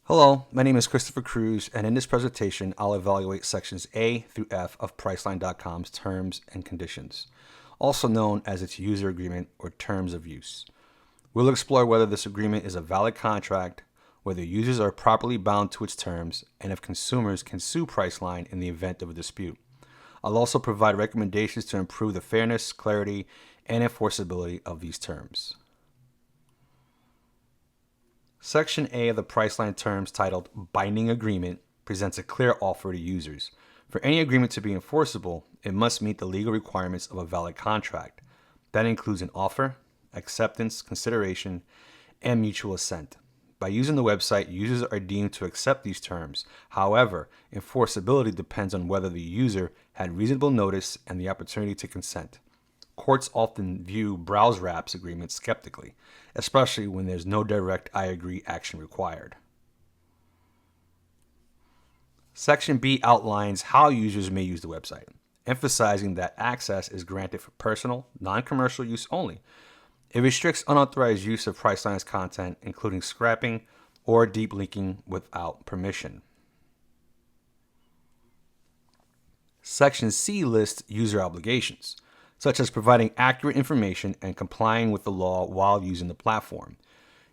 Hello, my name is Christopher Cruz, and in this presentation, I'll evaluate sections A through F of Priceline.com's terms and conditions, also known as its user agreement or terms of use. We'll explore whether this agreement is a valid contract, whether users are properly bound to its terms, and if consumers can sue Priceline in the event of a dispute. I'll also provide recommendations to improve the fairness, clarity, and enforceability of these terms. Section A of the Priceline terms, titled Binding Agreement, presents a clear offer to users. For any agreement to be enforceable, it must meet the legal requirements of a valid contract. That includes an offer, acceptance, consideration, and mutual assent. By using the website, users are deemed to accept these terms. However, enforceability depends on whether the user had reasonable notice and the opportunity to consent. Courts often view browse wraps agreements skeptically, especially when there's no direct I agree action required. Section B outlines how users may use the website, emphasizing that access is granted for personal, non-commercial use only. It restricts unauthorized use of Priceline's content, including scrapping or deep linking without permission. Section C lists user obligations, such as providing accurate information and complying with the law while using the platform.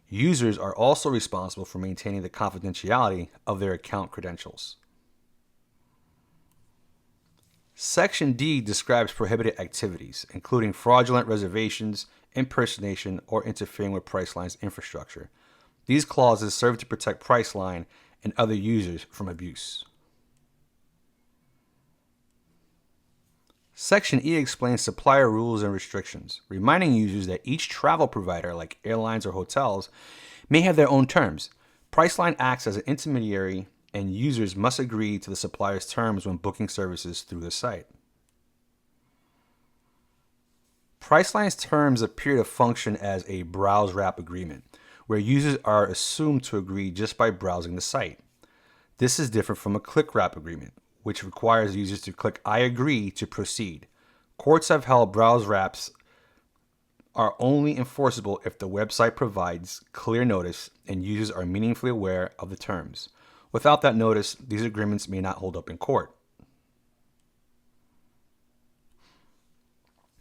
Users are also responsible for maintaining the confidentiality of their account credentials. Section D describes prohibited activities, including fraudulent reservations, impersonation, or interfering with Priceline's infrastructure. These clauses serve to protect Priceline and other users from abuse. Section E explains supplier rules and restrictions, reminding users that each travel provider, like airlines or hotels, may have their own terms. Priceline acts as an intermediary, and users must agree to the supplier's terms when booking services through the site. Priceline's terms appear to function as a browse wrap agreement, where users are assumed to agree just by browsing the site. This is different from a click wrap agreement, which requires users to click I agree to proceed. Courts have held browse wraps are only enforceable if the website provides clear notice and users are meaningfully aware of the terms. Without that notice, these agreements may not hold up in court.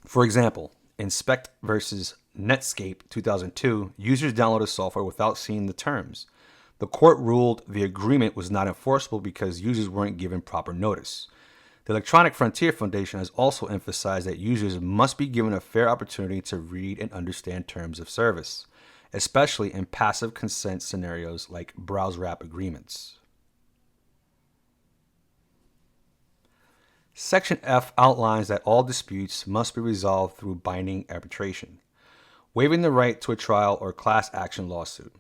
For example, in Specht versus Netscape 2002, users downloaded software without seeing the terms. The court ruled the agreement was not enforceable because users weren't given proper notice. The Electronic Frontier Foundation has also emphasized that users must be given a fair opportunity to read and understand terms of service, especially in passive consent scenarios like browse wrap agreements. Section F outlines that all disputes must be resolved through binding arbitration, waiving the right to a trial or class action lawsuit.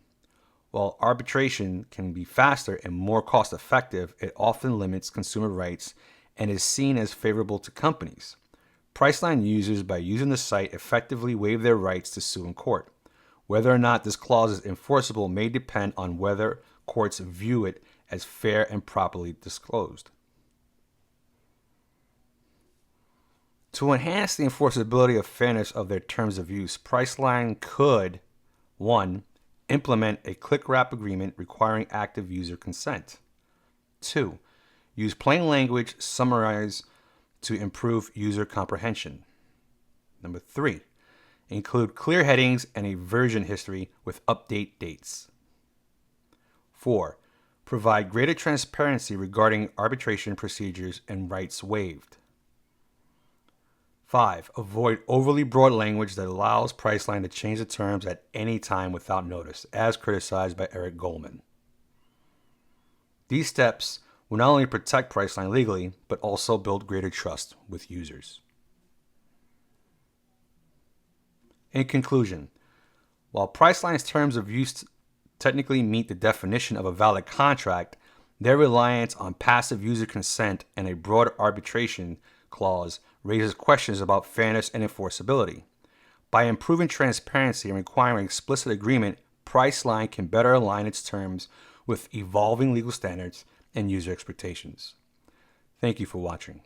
While arbitration can be faster and more cost-effective, it often limits consumer rights and is seen as favorable to companies. Priceline users, by using the site, effectively waive their rights to sue in court. Whether or not this clause is enforceable may depend on whether courts view it as fair and properly disclosed. To enhance the enforceability of fairness of their terms of use, Priceline could 1. Implement a click wrap agreement requiring active user consent. 2. Use plain language summarize to improve user comprehension. 3. Include clear headings and a version history with update dates. 4. Provide greater transparency regarding arbitration procedures and rights waived. 5. Avoid overly broad language that allows Priceline to change the terms at any time without notice, as criticized by Eric Goldman. These steps will not only protect Priceline legally, but also build greater trust with users. In conclusion, while Priceline's terms of use technically meet the definition of a valid contract, their reliance on passive user consent and a broad arbitration clause raises questions about fairness and enforceability. By improving transparency and requiring explicit agreement, Priceline can better align its terms with evolving legal standards and user expectations. Thank you for watching.